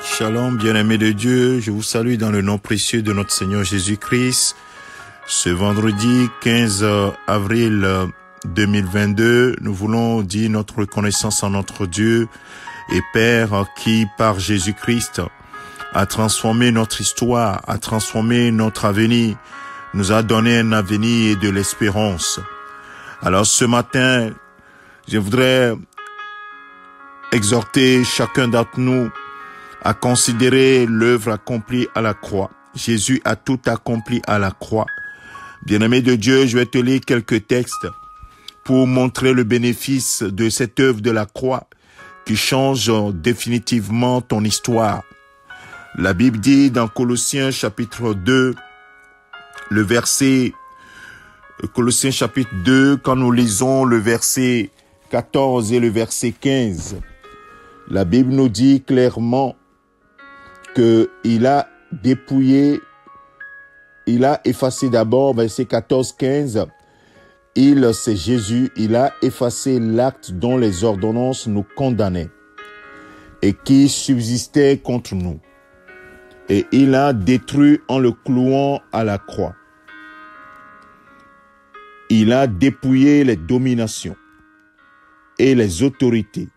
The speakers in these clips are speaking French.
Shalom, bien-aimés de Dieu, je vous salue dans le nom précieux de notre Seigneur Jésus-Christ. Ce vendredi 15 avril 2022, nous voulons dire notre reconnaissance à notre Dieu et Père qui, par Jésus-Christ, a transformé notre histoire, a transformé notre avenir, nous a donné un avenir et de l'espérance. Alors ce matin, je voudrais exhorter chacun d'entre nous à considérer l'œuvre accomplie à la croix. Jésus a tout accompli à la croix. Bien-aimé de Dieu, je vais te lire quelques textes pour montrer le bénéfice de cette œuvre de la croix qui change définitivement ton histoire. La Bible dit dans Colossiens chapitre 2, le verset Colossiens chapitre 2, quand nous lisons le verset 14 et le verset 15, la Bible nous dit clairement qu'il a dépouillé, il a effacé d'abord, verset 14-15, c'est Jésus, il a effacé l'acte dont les ordonnances nous condamnaient et qui subsistait contre nous. Et il a détruit en le clouant à la croix. Il a dépouillé les dominations et les autorités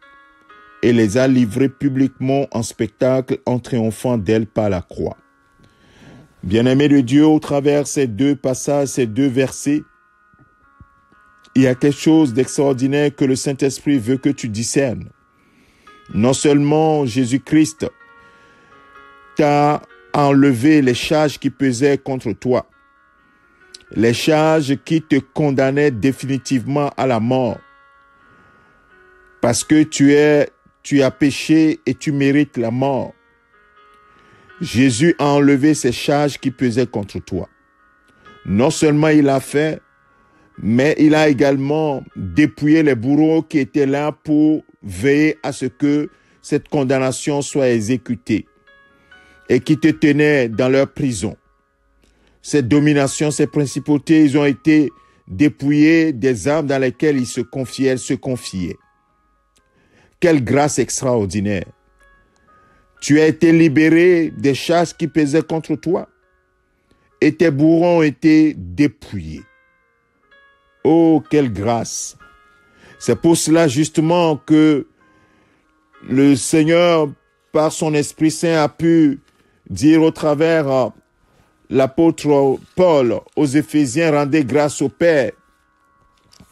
et les a livrées publiquement en spectacle en triomphant d'elles par la croix. Bien-aimé de Dieu, au travers ces deux passages, ces deux versets, il y a quelque chose d'extraordinaire que le Saint-Esprit veut que tu discernes. Non seulement Jésus-Christ t'a enlevé les charges qui pesaient contre toi, les charges qui te condamnaient définitivement à la mort, parce que tu as péché et tu mérites la mort. Jésus a enlevé ces charges qui pesaient contre toi. Non seulement il l'a fait, mais il a également dépouillé les bourreaux qui étaient là pour veiller à ce que cette condamnation soit exécutée et qui te tenaient dans leur prison. Ces dominations, ces principautés, ils ont été dépouillés des armes dans lesquelles ils se confiaient. Quelle grâce extraordinaire! Tu as été libéré des charges qui pesaient contre toi et tes bourreaux ont été dépouillés. Oh, quelle grâce! C'est pour cela justement que le Seigneur, par son Esprit Saint, a pu dire au travers l'apôtre Paul aux Éphésiens, rendez grâce au Père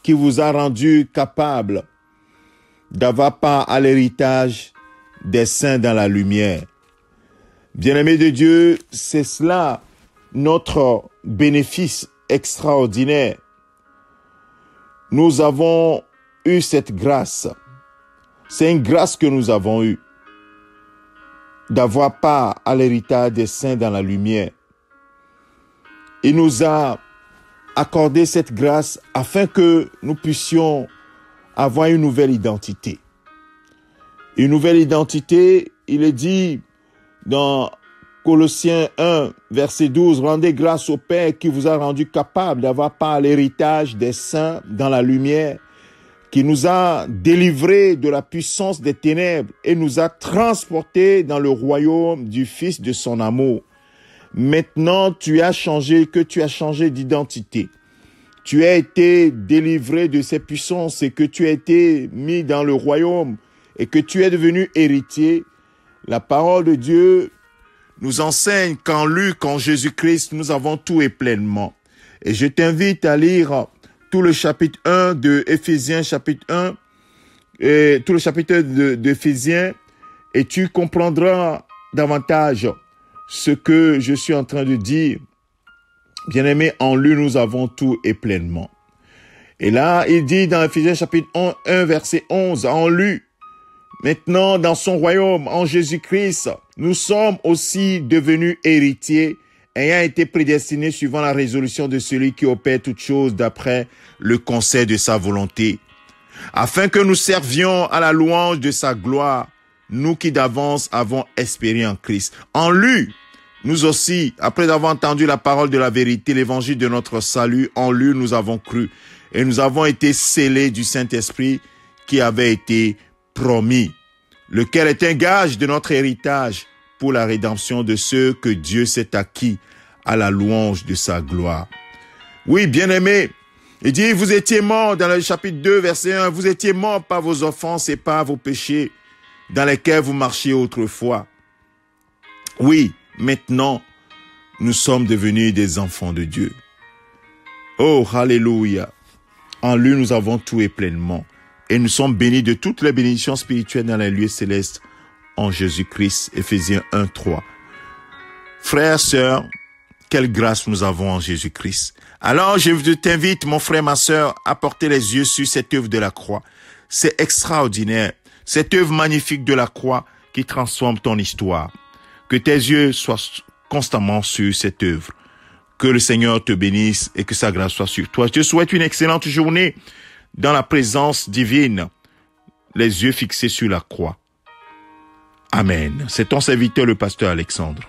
qui vous a rendu capable d'avoir part à l'héritage des saints dans la lumière. Bien-aimés de Dieu, c'est cela notre bénéfice extraordinaire. Nous avons eu cette grâce. C'est une grâce que nous avons eue d'avoir part à l'héritage des saints dans la lumière. Il nous a accordé cette grâce afin que nous puissions avoir une nouvelle identité. Une nouvelle identité, il est dit dans Colossiens 1, verset 12, « Rendez grâce au Père qui vous a rendu capable d'avoir part à l'héritage des saints dans la lumière, qui nous a délivrés de la puissance des ténèbres et nous a transportés dans le royaume du Fils de son amour. Maintenant, tu as changé d'identité. Tu as été délivré de ces puissances et que tu as été mis dans le royaume et que tu es devenu héritier. La parole de Dieu nous enseigne qu'en lui, qu'en Jésus-Christ, nous avons tout et pleinement. Et je t'invite à lire tout le chapitre 1 de Éphésiens, chapitre 1, et tout le chapitre d'Éphésiens, et tu comprendras davantage ce que je suis en train de dire. Bien-aimés, en lui, nous avons tout et pleinement. Et là, il dit dans Éphésiens chapitre 1, verset 11, en lui, maintenant dans son royaume, en Jésus-Christ, nous sommes aussi devenus héritiers, ayant été prédestinés suivant la résolution de celui qui opère toutes choses d'après le conseil de sa volonté, afin que nous servions à la louange de sa gloire, nous qui d'avance avons espéré en Christ. En lui, nous aussi, après avoir entendu la parole de la vérité, l'évangile de notre salut, en lui nous avons cru et nous avons été scellés du Saint-Esprit qui avait été promis, lequel est un gage de notre héritage pour la rédemption de ceux que Dieu s'est acquis à la louange de sa gloire. Oui, bien-aimés, il dit, vous étiez morts dans le chapitre 2, verset 1, vous étiez morts par vos offenses et par vos péchés dans lesquels vous marchiez autrefois. Oui, maintenant, nous sommes devenus des enfants de Dieu. Oh, alléluia. En lui, nous avons tout et pleinement. Et nous sommes bénis de toutes les bénédictions spirituelles dans les lieux célestes en Jésus-Christ. Éphésiens 1, 3. Frères, sœurs, quelle grâce nous avons en Jésus-Christ. Alors, je t'invite, mon frère, ma sœur, à porter les yeux sur cette œuvre de la croix. C'est extraordinaire. Cette œuvre magnifique de la croix qui transforme ton histoire. Que tes yeux soient constamment sur cette œuvre. Que le Seigneur te bénisse et que sa grâce soit sur toi. Je te souhaite une excellente journée dans la présence divine, les yeux fixés sur la croix. Amen. C'est ton serviteur, le pasteur Alexandre.